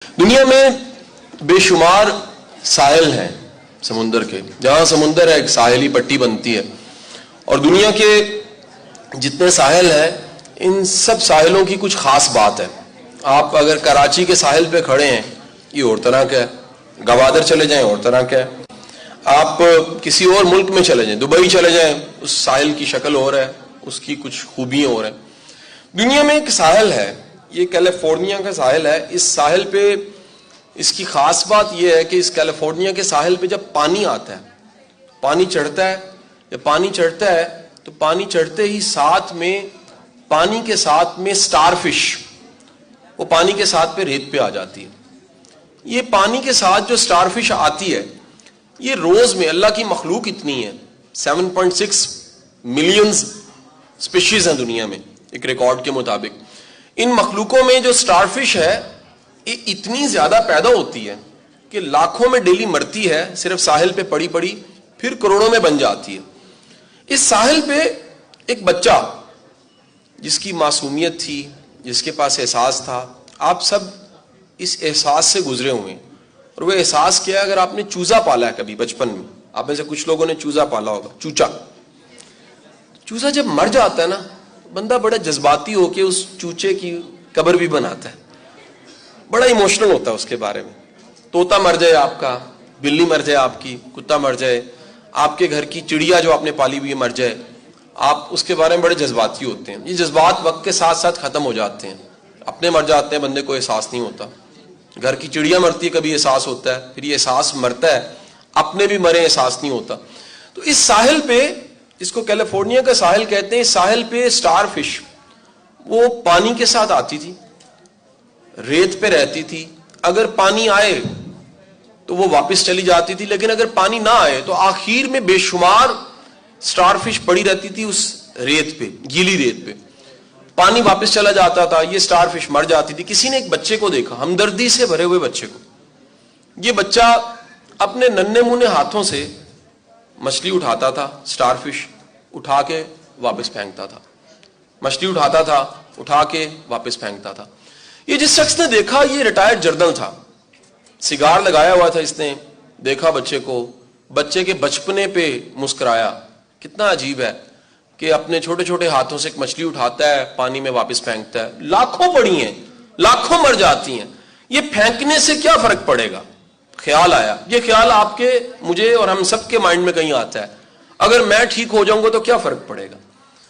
دنیا میں بے شمار ساحل ہیں سمندر کے، جہاں سمندر ہے ایک ساحلی پٹی بنتی ہے، اور دنیا کے جتنے ساحل ہیں ان سب ساحلوں کی کچھ خاص بات ہے۔ آپ اگر کراچی کے ساحل پہ کھڑے ہیں یہ اور طرح کا ہے، گوادر چلے جائیں اور طرح کا ہے، آپ کسی اور ملک میں چلے جائیں، دبئی چلے جائیں، اس ساحل کی شکل اور ہے، اس کی کچھ خوبیاں اور ہیں۔ دنیا میں ایک ساحل ہے، یہ کیلیفورنیا کا ساحل ہے۔ اس ساحل پہ اس کی خاص بات یہ ہے کہ اس کیلیفورنیا کے ساحل پہ جب پانی آتا ہے، پانی چڑھتا ہے، جب پانی چڑھتا ہے تو پانی چڑھتے ہی ساتھ میں پانی کے ساتھ میں سٹار فش وہ پانی کے ساتھ پہ ریت پہ آ جاتی ہے۔ یہ پانی کے ساتھ جو سٹار فش آتی ہے یہ روز میں، اللہ کی مخلوق اتنی ہے، 7.6 ملینز اسپیشیز ہیں دنیا میں ایک ریکارڈ کے مطابق۔ ان مخلوقوں میں جو سٹار فش ہے یہ اتنی زیادہ پیدا ہوتی ہے کہ لاکھوں میں ڈیلی مرتی ہے، صرف ساحل پہ پڑی پڑی، پھر کروڑوں میں بن جاتی ہے۔ اس ساحل پہ ایک بچہ جس کی معصومیت تھی، جس کے پاس احساس تھا، آپ سب اس احساس سے گزرے ہوئے ہیں، اور وہ احساس کیا ہے؟ اگر آپ نے چوزا پالا ہے کبھی بچپن میں، آپ میں سے کچھ لوگوں نے چوزا پالا ہوگا، چوزا جب مر جاتا ہے نا، بندہ بڑا جذباتی ہو کے اس چوچے کی قبر بھی بناتا ہے، بڑا ایموشنل ہوتا ہے اس کے بارے میں۔ طوطا مر جائے آپ کا، بلی مر جائے آپ کی، کتا مر جائے، آپ کے گھر کی چڑیا جو آپ نے پالی ہوئی مر جائے، آپ اس کے بارے میں بڑے جذباتی ہوتے ہیں۔ یہ جذبات وقت کے ساتھ ساتھ ختم ہو جاتے ہیں، اپنے مر جاتے ہیں، بندے کو احساس نہیں ہوتا۔ گھر کی چڑیا مرتی ہے کبھی احساس ہوتا ہے، پھر یہ احساس مرتا ہے، اپنے بھی مرے احساس نہیں ہوتا۔ تو اس ساحل پہ، اس کو کیلیفورنیا کا ساحل کہتے ہیں، اس ساحل پہ سٹار فش وہ پانی کے ساتھ آتی تھی، ریت پہ رہتی تھی، اگر پانی آئے تو وہ واپس چلی جاتی تھی، لیکن اگر پانی نہ آئے تو آخر میں بے شمار سٹار فش پڑی رہتی تھی اس ریت پہ، گیلی ریت پہ۔ پانی واپس چلا جاتا تھا، یہ سٹار فش مر جاتی تھی۔ کسی نے ایک بچے کو دیکھا، ہمدردی سے بھرے ہوئے بچے کو، یہ بچہ اپنے ننھے منھے ہاتھوں سے مچھلی اٹھاتا تھا، سٹار فش اٹھا کے واپس پھینکتا تھا، مچھلی اٹھاتا تھا، اٹھا کے واپس پھینکتا تھا۔ یہ جس شخص نے دیکھا یہ ریٹائرڈ جنرل تھا، سگار لگایا ہوا تھا، اس نے دیکھا بچے کو، بچے کے بچپنے پہ مسکرایا۔ کتنا عجیب ہے کہ اپنے چھوٹے چھوٹے ہاتھوں سے ایک مچھلی اٹھاتا ہے، پانی میں واپس پھینکتا ہے، لاکھوں پڑی ہیں، لاکھوں مر جاتی ہیں، یہ پھینکنے سے کیا فرق پڑے گا؟ خیال آیا، یہ خیال آپ کے، مجھے اور ہم سب کے مائنڈ میں کہیں آتا ہے، اگر میں ٹھیک ہو جاؤں گا تو کیا فرق پڑے گا؟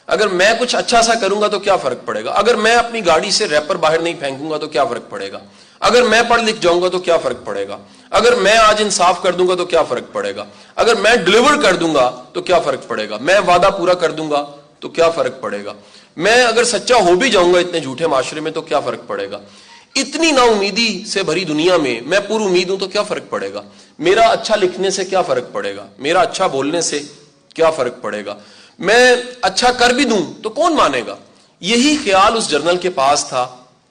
اگر میں کچھ اچھا سا کروں گا تو کیا فرق پڑے گا؟ اگر میں اپنی گاڑی سے ریپر باہر نہیں پھینکوں گا تو کیا فرق پڑے گا؟ اگر میں پڑھ لکھ جاؤں گا تو کیا فرق پڑے گا؟ اگر میں آج انصاف کر دوں گا تو کیا فرق پڑے گا؟ اگر میں ڈیلیور کر دوں گا تو کیا فرق پڑے گا؟ میں وعدہ پورا کر دوں گا تو کیا فرق پڑے گا؟ میں اگر سچا ہو بھی جاؤں گا اتنے جھوٹے معاشرے میں تو کیا فرق پڑے گا؟ اتنی نا امیدی سے بھری دنیا میں پر امید ہوں تو کیا فرق پڑے گا؟ میرا اچھا لکھنے سے کیا فرق پڑے گا؟ میرا اچھا بولنے سے کیا فرق پڑے گا؟ میں اچھا کر بھی دوں تو کون مانے گا؟ یہی خیال اس جرنل کے پاس تھا۔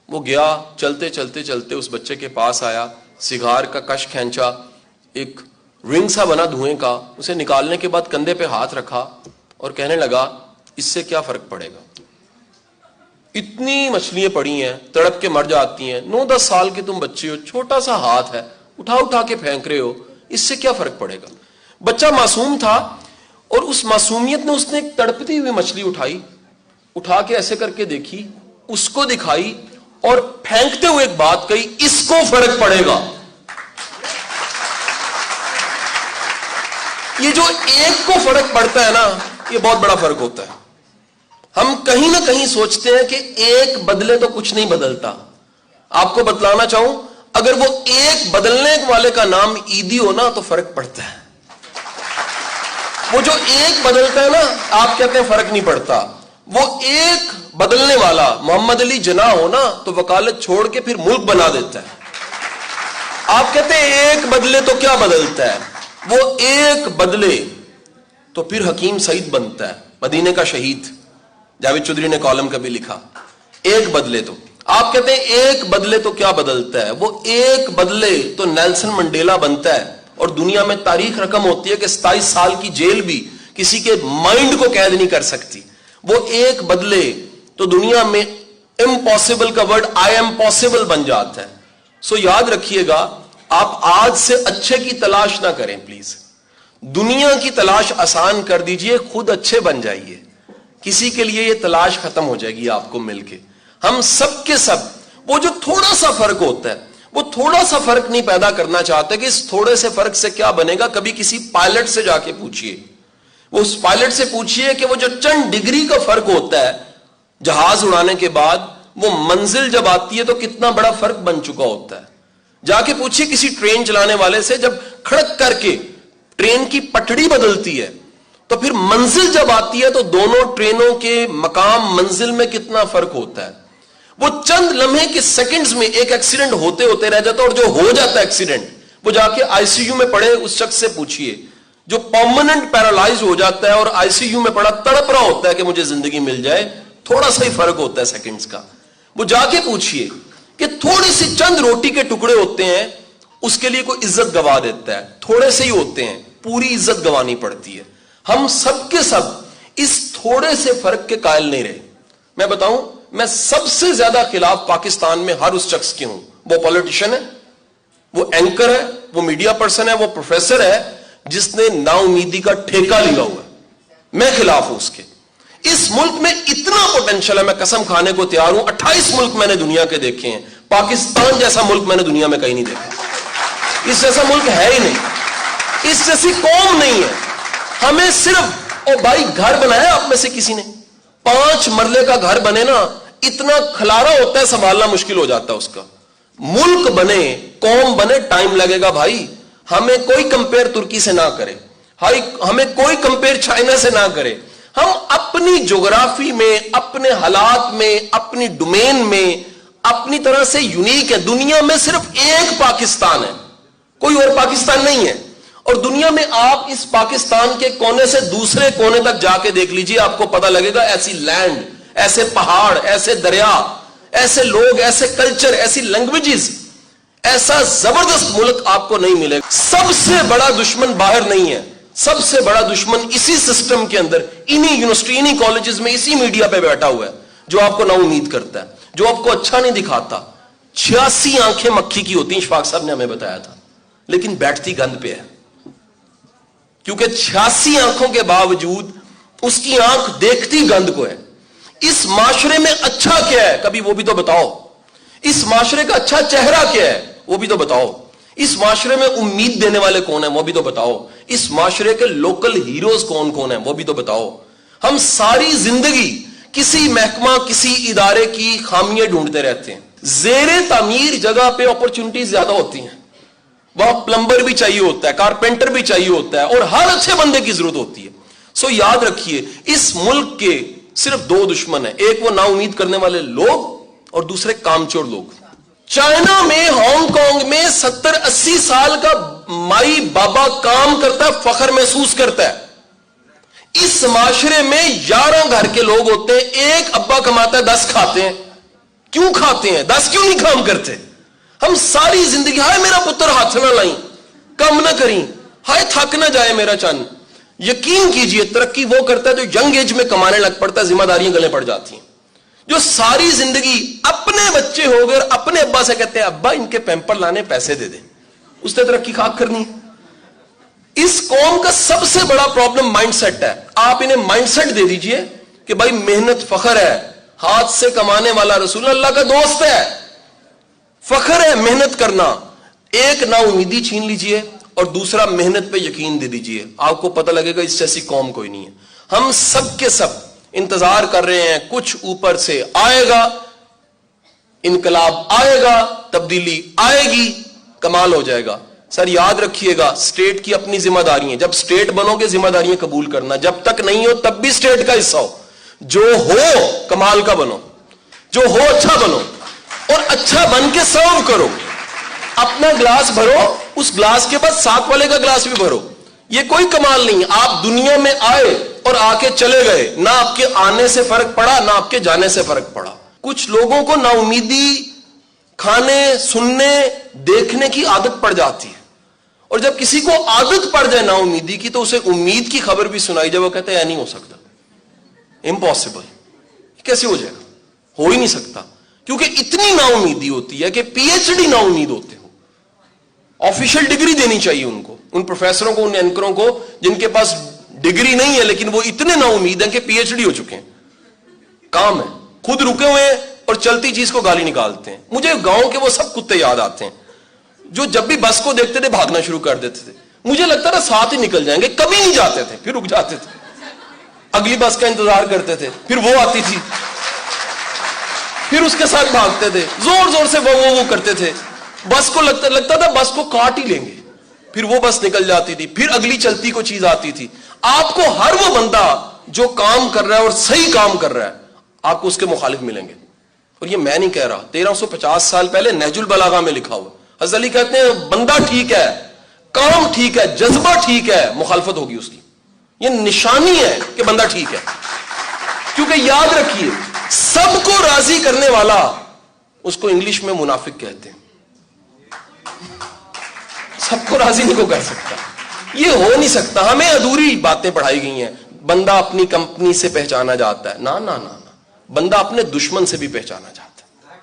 وہ گیا، چلتے چلتے چلتے اس بچے کے پاس آیا، سگار کا کش کھینچا، ایک رنگ سا بنا دھوئیں کا، اسے نکالنے کے بعد کندھے پہ ہاتھ رکھا اور کہنے لگا اس سے کیا فرق پڑے گا؟ اتنی مچھلیاں پڑی ہیں، تڑپ کے مر جاتی ہیں، 9-10 سال کے تم بچے ہو، چھوٹا سا ہاتھ ہے، اٹھا کے پھینک رہے ہو، اس سے کیا فرق پڑے گا؟ بچہ معصوم تھا، اور اس معصومیت نے، اس نے ایک تڑپتی ہوئی مچھلی اٹھائی، اٹھا کے ایسے کر کے دیکھی، اس کو دکھائی اور پھینکتے ہوئے ایک بات کہی، اس کو فرق پڑے گا۔ یہ جو ایک کو فرق پڑتا ہے نا، یہ بہت بڑا فرق ہوتا ہے۔ ہم کہیں نہ کہیں سوچتے ہیں کہ ایک بدلے تو کچھ نہیں بدلتا۔ آپ کو بتلانا چاہوں، اگر وہ ایک بدلنے والے کا نام عیدی ہو نا تو فرق پڑتا ہے۔ وہ جو ایک بدلتا ہے نا، آپ کہتے ہیں فرق نہیں پڑتا، وہ ایک بدلنے والا محمد علی جناح ہو نا تو وکالت چھوڑ کے پھر ملک بنا دیتا ہے۔ آپ کہتے ہیں ایک بدلے تو کیا بدلتا ہے؟ وہ ایک بدلے تو پھر حکیم سعید بنتا ہے، مدینے کا شہید۔ جاوید چودھری نے کالم کبھی لکھا، ایک بدلے تو، آپ کہتے ہیں ایک بدلے تو کیا بدلتا ہے؟ وہ ایک بدلے تو نیلسن منڈیلا بنتا ہے، اور دنیا میں تاریخ رقم ہوتی ہے کہ 27 سال کی جیل بھی کسی کے مائنڈ کو قید نہیں کر سکتی۔ وہ ایک بدلے تو دنیا میں امپاسبل کا ورڈ آئی ایم پاسبل بن جاتا ہے۔ سو یاد رکھیے گا, آپ آج سے اچھے کی تلاش نہ کریں پلیز. دنیا کی تلاش آسان کر دیجئے, خود اچھے بن جائیے. کسی کے لیے یہ تلاش ختم ہو جائے گی آپ کو مل کے. ہم سب کے سب وہ جو تھوڑا سا فرق ہوتا ہے, وہ تھوڑا سا فرق نہیں پیدا کرنا چاہتے کہ اس تھوڑے سے فرق سے کیا بنے گا. کبھی کسی پائلٹ سے جا کے پوچھئے, وہ اس پائلٹ سے پوچھئے کہ وہ جو چند ڈگری کا فرق ہوتا ہے جہاز اڑانے کے بعد, وہ منزل جب آتی ہے تو کتنا بڑا فرق بن چکا ہوتا ہے. جا کے پوچھئے کسی ٹرین چلانے والے سے, جب کھڑک کر کے ٹرین کی پٹڑی بدلتی ہے تو پھر منزل جب آتی ہے تو دونوں ٹرینوں کے مقام منزل میں کتنا فرق ہوتا ہے. وہ چند لمحے کے سیکنڈز میں ایک ایکسیڈنٹ ہوتے ہوتے رہ جاتا ہے, اور جو ہو جاتا ہے ایکسیڈنٹ, وہ جا کے آئی سی یو میں پڑے اس شخص سے پوچھئے جو پرماننٹ پیرالائز ہو جاتا ہے اور آئی سی یو میں پڑا تڑپ رہا ہوتا ہے کہ مجھے زندگی مل جائے, تھوڑا سا ہی فرق ہوتا ہے سیکنڈز کا. وہ جا کے پوچھئے کہ تھوڑی سی چند روٹی کے ٹکڑے ہوتے ہیں, اس کے لیے کوئی عزت گوا دیتا ہے, تھوڑے سے ہی ہوتے ہیں, پوری عزت گوانی پڑتی ہے. ہم سب کے سب اس تھوڑے سے فرق کے قائل نہیں رہے. میں بتاؤں, میں سب سے زیادہ خلاف پاکستان میں ہر اس شخص کے ہوں, وہ پولیٹیشین ہے, وہ اینکر ہے, وہ میڈیا پرسن ہے, وہ پروفیسر ہے جس نے نا امیدی کا ٹھیکہ لیا ہوا ہے. میں خلاف ہوں اس کے. اس ملک میں اتنا پوٹینشل ہے, میں قسم کھانے کو تیار ہوں. 28 ملک میں نے دنیا کے دیکھے ہیں, پاکستان جیسا ملک میں نے دنیا میں کہیں نہیں دیکھا. اس جیسا ملک ہے ہی نہیں, اس جیسی قوم نہیں ہے. ہمیں صرف, او بھائی گھر بنایا آپ میں سے کسی نے, 5 مرلے کا گھر بنے نا, اتنا کھلارا ہوتا ہے, سنبھالنا مشکل ہو جاتا ہے اس کا. ملک بنے, قوم بنے, ٹائم لگے گا بھائی. ہمیں کوئی کمپیئر ترکی سے نہ کرے, ہمیں کوئی کمپیئر چائنا سے نہ کرے. ہم اپنی جغرافی میں, اپنے حالات میں, اپنی ڈومین میں اپنی طرح سے یونیک ہے. دنیا میں صرف ایک پاکستان ہے, کوئی اور پاکستان نہیں ہے. اور دنیا میں آپ اس پاکستان کے کونے سے دوسرے کونے تک جا کے دیکھ لیجئے, آپ کو پتہ لگے گا ایسی لینڈ, ایسے پہاڑ, ایسے دریا, ایسے لوگ, ایسے کلچر, ایسی لینگویجز, ایسا زبردست ملک آپ کو نہیں ملے گا. سب سے بڑا دشمن باہر نہیں ہے, سب سے بڑا دشمن اسی سسٹم کے اندر, انہی یونیورسٹی, انہی کالجز میں, اسی میڈیا پہ بیٹھا ہوا ہے جو آپ کو نا امید کرتا ہے, جو آپ کو اچھا نہیں دکھاتا. 86 آنکھیں مکھی کی ہوتی ہیں, اشفاق صاحب نے ہمیں بتایا تھا, لیکن بیٹھتی گند پہ ہے. کیونکہ 86 آنکھوں کے باوجود اس کی آنکھ دیکھتی گند کو ہے. اس معاشرے میں اچھا کیا ہے, کبھی وہ بھی تو بتاؤ. اس معاشرے کا اچھا چہرہ کیا ہے, وہ بھی تو بتاؤ. اس معاشرے میں امید دینے والے کون ہیں, وہ بھی تو بتاؤ. اس معاشرے کے لوکل ہیروز کون کون ہیں, وہ بھی تو بتاؤ. ہم ساری زندگی کسی محکمہ, کسی ادارے کی خامیاں ڈھونڈتے رہتے ہیں. زیر تعمیر جگہ پہ اپرچونٹیز زیادہ ہوتی ہیں, وہاں پلمبر بھی چاہیے ہوتا ہے, کارپینٹر بھی چاہیے ہوتا ہے, اور ہر اچھے بندے کی ضرورت ہوتی ہے. سو یاد رکھیے, اس ملک کے صرف 2 دشمن ہیں, ایک وہ نا امید کرنے والے لوگ, اور دوسرے کامچور لوگ. چائنا میں, ہانگ کانگ میں 70-80 سال کا مائی بابا کام کرتا ہے, فخر محسوس کرتا ہے. اس معاشرے میں 11 گھر کے لوگ ہوتے ہیں, ایک ابا کماتا ہے, 10 کھاتے ہیں. کیوں کھاتے ہیں, 10 کیوں نہیں کام کرتے؟ ہم ساری زندگی, ہائے میرا پتر ہاتھ نہ لائیں, کم نہ کریں, ہائے تھک نہ جائے میرا چند. یقین کیجئے ترقی وہ کرتا ہے جو ینگ ایج میں کمانے لگ پڑتا ہے, ذمہ داریاں گلے پڑ جاتی ہیں. جو ساری زندگی اپنے بچے ہو گئے اور اپنے ابا سے کہتے ہیں ابا ان کے پیمپر لانے پیسے دے دیں, اس نے ترقی خاک کرنی ہے. اس قوم کا سب سے بڑا پرابلم مائنڈ سیٹ ہے. آپ انہیں مائنڈ سیٹ دے دیجئے کہ بھائی محنت فخر ہے, ہاتھ سے کمانے والا رسول اللہ کا دوست ہے, فخر ہے محنت کرنا. ایک نا امیدی چھین لیجئے اور دوسرا محنت پہ یقین دے دیجئے, آپ کو پتہ لگے گا اس جیسی قوم کوئی نہیں ہے. ہم سب کے سب انتظار کر رہے ہیں, کچھ اوپر سے آئے گا, انقلاب آئے گا, تبدیلی آئے گی, کمال ہو جائے گا. سر یاد رکھیے گا, اسٹیٹ کی اپنی ذمہ داری ہیں. جب اسٹیٹ بنو گے ذمہ داریاں قبول کرنا, جب تک نہیں ہو تب بھی اسٹیٹ کا حصہ ہو. جو ہو کمال کا بنو, جو ہو اچھا بنو, اور اچھا بن کے سرو کرو. اپنا گلاس بھرو, اس گلاس کے بعد ساتھ والے کا گلاس بھی بھرو. یہ کوئی کمال نہیں. آپ دنیا میں آئے اور آ کے چلے گئے, نہ آپ کے آنے سے فرق پڑا نہ آپ کے جانے سے فرق پڑا. کچھ لوگوں کو نا امیدی کھانے, سننے, دیکھنے کی عادت پڑ جاتی ہے, اور جب کسی کو عادت پڑ جائے نا امیدی کی تو اسے امید کی خبر بھی سنائی جائے, وہ کہتے ہیں نہیں ہو سکتا, امپاسبل. کیسے ہو جائے گا, ہو ہی نہیں سکتا. کیونکہ اتنی نا امیدی ہوتی ہے کہ پی ایچ ڈی نا امید ہوتے ہو. آفیشیل ڈگری دینی چاہیے ان کو, ان پروفیسروں کو, ان اینکروں کو جن کے پاس ڈگری نہیں ہے لیکن وہ اتنے نا امید ہیں کہ پی ایچ ڈی ہو چکے ہیں. کام ہے, خود رکے ہوئے ہیں اور چلتی چیز کو گالی نکالتے ہیں. مجھے گاؤں کے وہ سب کتے یاد آتے ہیں جو جب بھی بس کو دیکھتے تھے بھاگنا شروع کر دیتے تھے. مجھے لگتا تھا ساتھ ہی نکل جائیں گے, کبھی نہیں جاتے تھے, پھر رک جاتے تھے, اگلی بس کا انتظار کرتے تھے, پھر وہ آتی تھی, پھر اس کے ساتھ بھاگتے تھے, زور زور سے وہ کرتے تھے. بس کو لگتا تھا بس کو کاٹ ہی لیں گے, پھر وہ بس نکل جاتی تھی, پھر اگلی چلتی کو چیز آتی تھی. آپ کو ہر وہ بندہ جو کام کر رہا ہے اور صحیح کام کر رہا ہے, آپ کو اس کے مخالف ملیں گے. اور یہ میں نہیں کہہ رہا, 1350 سال پہلے نہج البلاغہ میں لکھا ہوا. حضرت علی کہتے ہیں بندہ ٹھیک ہے, کام ٹھیک ہے, جذبہ ٹھیک ہے, مخالفت ہوگی اس کی. یہ نشانی ہے کہ بندہ ٹھیک ہے. کیونکہ یاد رکھیے, سب کو راضی کرنے والا, اس کو انگلش میں منافق کہتے ہیں. سب کو راضی نہیں کو کر سکتا, یہ ہو نہیں سکتا. ہمیں ادھوری باتیں پڑھائی گئی ہیں. بندہ اپنی کمپنی سے پہچانا جاتا ہے, نا نا نا نا, بندہ اپنے دشمن سے بھی پہچانا جاتا ہے.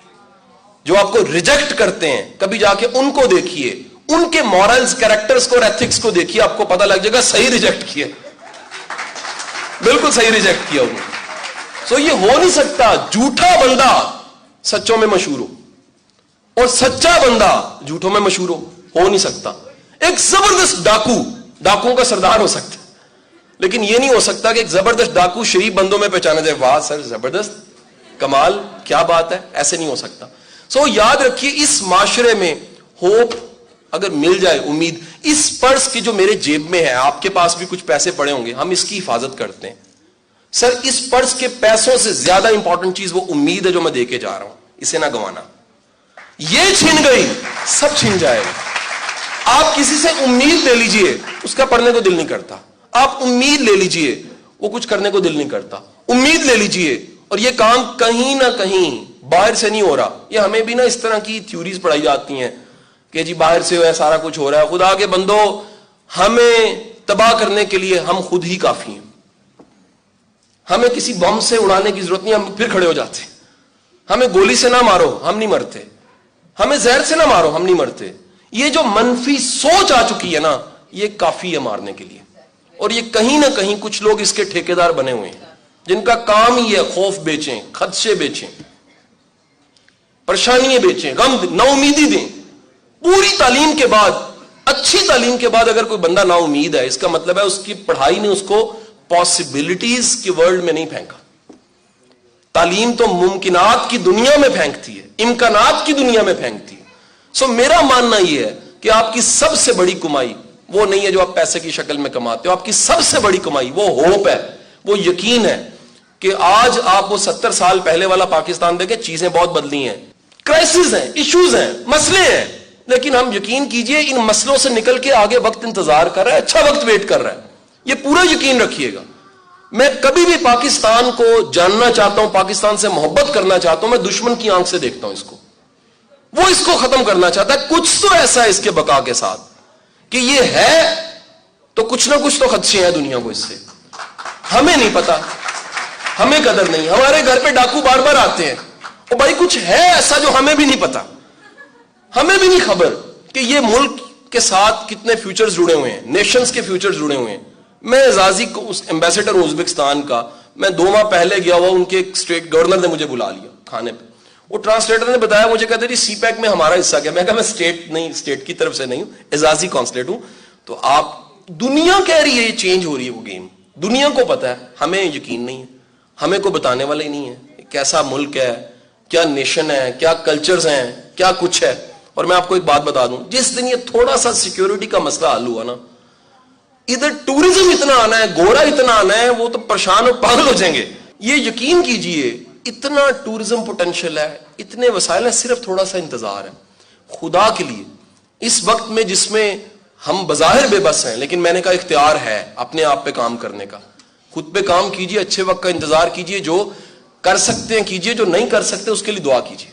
جو آپ کو ریجیکٹ کرتے ہیں, کبھی جا کے ان کو دیکھیے, ان کے مورلز, کریکٹرز کو اور ایتھکس کو دیکھیے, آپ کو پتہ لگ جائے گا صحیح ریجیکٹ کیا, بالکل صحیح ریجیکٹ کیا انہوں نے. سو یہ ہو نہیں سکتا جھوٹا بندہ سچوں میں مشہور ہو اور سچا بندہ جھوٹوں میں مشہور ہو نہیں سکتا. ایک زبردست ڈاکو ڈاکوؤں کا سردار ہو سکتا ہے, لیکن یہ نہیں ہو سکتا کہ ایک زبردست ڈاکو شریف بندوں میں پہچانا جائے, واہ سر زبردست, کمال, کیا بات ہے. ایسے نہیں ہو سکتا. سو یاد رکھیے, اس معاشرے میں ہوپ اگر مل جائے, امید, اس پرس کی جو میرے جیب میں ہے, آپ کے پاس بھی کچھ پیسے پڑے ہوں گے, ہم اس کی حفاظت کرتے ہیں. سر اس پرس کے پیسوں سے زیادہ امپورٹنٹ چیز وہ امید ہے جو میں دے کے جا رہا ہوں, اسے نہ گوانا. یہ چھن گئی, سب چھن جائے گا. آپ کسی سے امید لے لیجئے, اس کا پڑھنے کو دل نہیں کرتا. آپ امید لے لیجئے, وہ کچھ کرنے کو دل نہیں کرتا. امید لے لیجئے, اور یہ کام کہیں نہ کہیں باہر سے نہیں ہو رہا. یہ ہمیں بھی نا اس طرح کی تھیوریز پڑھائی جاتی ہیں کہ جی باہر سے ہے, سارا کچھ ہو رہا ہے. خدا کے بندو, ہمیں تباہ کرنے کے لیے ہم خود ہی کافی ہیں. ہمیں کسی بم سے اڑانے کی ضرورت نہیں, ہم پھر کھڑے ہو جاتے. ہمیں گولی سے نہ مارو, ہم نہیں مرتے. ہمیں زہر سے نہ مارو, ہم نہیں مرتے. یہ جو منفی سوچ آ چکی ہے نا, یہ کافی ہے مارنے کے لیے. اور یہ کہیں نہ کہیں کچھ لوگ اس کے ٹھیکیدار بنے ہوئے ہیں, جن کا کام ہی ہے خوف بیچیں, خدشے بیچیں, پریشانیاں بیچیں, غم, نا امیدی دیں. پوری تعلیم کے بعد, اچھی تعلیم کے بعد اگر کوئی بندہ نا امید ہے, اس کا مطلب ہے اس کی پڑھائی نے اس کو پاسبلٹیز کے ورلڈ میں نہیں پھینکا. تعلیم تو ممکنات کی دنیا میں پھینکتی ہے, امکانات کی دنیا میں پھینکتی ہے. سو میرا ماننا یہ ہے کہ آپ کی سب سے بڑی کمائی وہ نہیں ہے جو آپ پیسے کی شکل میں کماتے ہو. آپ کی سب سے بڑی کمائی وہ ہوپ ہے, وہ یقین ہے کہ آج آپ وہ 70 سال پہلے والا پاکستان دیکھیں, چیزیں بہت بدلی ہیں, کرائسس ہیں, ایشوز ہیں, مسئلے ہیں, لیکن ہم یقین کیجئے ان مسئلوں سے نکل کے آگے وقت انتظار کر رہا ہے, اچھا وقت ویٹ کر رہا ہے. یہ پورا یقین رکھیے گا. میں کبھی بھی پاکستان کو جاننا چاہتا ہوں, پاکستان سے محبت کرنا چاہتا ہوں, میں دشمن کی آنکھ سے دیکھتا ہوں اس کو. وہ اس کو ختم کرنا چاہتا ہے. کچھ تو ایسا ہے اس کے بقا کے ساتھ کہ یہ ہے تو کچھ نہ کچھ تو خدشے ہیں دنیا کو اس سے. ہمیں نہیں پتا, ہمیں قدر نہیں. ہمارے گھر پہ ڈاکو بار بار آتے ہیں, اور بھائی کچھ ہے ایسا جو ہمیں بھی نہیں پتا, ہمیں بھی نہیں خبر کہ یہ ملک کے ساتھ کتنے فیوچرز جڑے ہوئے ہیں, نیشنز کے فیوچرز جڑے ہوئے ہیں. میں اعزازی کو ایمبیسڈر ازبکستان کا, میں 2 ماہ پہلے گیا ہوا, ان کے اسٹیٹ گورنر نے مجھے بلا لیا کھانے پہ. وہ ٹرانسلیٹر نے بتایا مجھے, کہتے جی سی پیک میں ہمارا حصہ کیا. میں کہا میں اسٹیٹ نہیں, اسٹیٹ کی طرف سے نہیں ہوں, اعزازی کانسلیٹ ہوں. تو آپ, دنیا کہہ رہی ہے یہ چینج ہو رہی ہے وہ گیم, دنیا کو پتا ہے, ہمیں یقین نہیں ہے, ہمیں کوئی بتانے والا ہی نہیں ہے کیسا ملک ہے, کیا نیشن ہے, کیا کلچرز ہیں, کیا کچھ ہے. اور میں آپ کو ایک بات بتا دوں, جس دن یہ تھوڑا سا سیکیورٹی کا مسئلہ حل ہوا نا, ادھر ٹورزم اتنا آنا ہے, گورا اتنا آنا ہے, وہ تو پریشان اور پاگل ہو جائیں گے. یہ یقین کیجئے اتنا ٹورزم پوٹینشیل ہے, اتنے وسائل ہیں, صرف تھوڑا سا انتظار ہے. خدا کے لیے اس وقت میں جس میں ہم بظاہر بے بس ہیں, لیکن میں نے کہا اختیار ہے اپنے آپ پہ کام کرنے کا. خود پہ کام کیجئے, اچھے وقت کا انتظار کیجئے, جو کر سکتے ہیں کیجئے, جو نہیں کر سکتے اس کے لیے دعا کیجئے.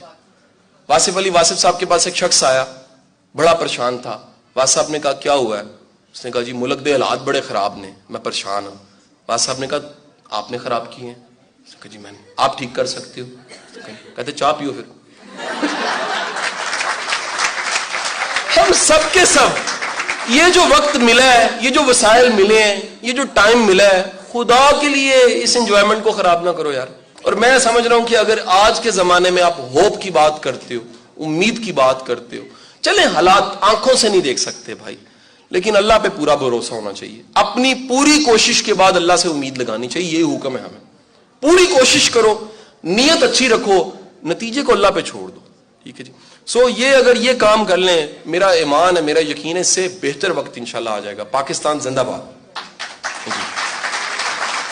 واصف علی واصف صاحب کے پاس ایک شخص آیا, بڑا پریشان تھا. واصف صاحب نے کہا کیا ہوا ہے؟ اس نے کہا جی ملک دے حالات بڑے خراب نے, میں پریشان ہوں. واصف صاحب نے کہا آپ نے خراب کیے ہیں؟ اس نے کہا جی میں نے. آپ ٹھیک کر سکتے ہو؟ کہتے چاہ پیو پھر. ہم سب کے سب یہ جو وقت ملا ہے, یہ جو وسائل ملے ہیں, یہ جو ٹائم ملا ہے, خدا کے لیے اس انجوائمنٹ کو خراب نہ کرو یار. اور میں سمجھ رہا ہوں کہ اگر آج کے زمانے میں آپ ہوپ کی بات کرتے ہو, امید کی بات کرتے ہو, چلیں حالات آنکھوں سے نہیں دیکھ سکتے بھائی, لیکن اللہ پہ پورا بھروسہ ہونا چاہیے. اپنی پوری کوشش کے بعد اللہ سے امید لگانی چاہیے, یہ حکم ہے ہمیں. پوری کوشش کرو, نیت اچھی رکھو, نتیجے کو اللہ پہ چھوڑ دو. ٹھیک ہے جی. یہ اگر یہ کام کر لیں, میرا ایمان ہے, میرا یقین ہے, اس سے بہتر وقت انشاءاللہ آ جائے گا. پاکستان زندہ باد.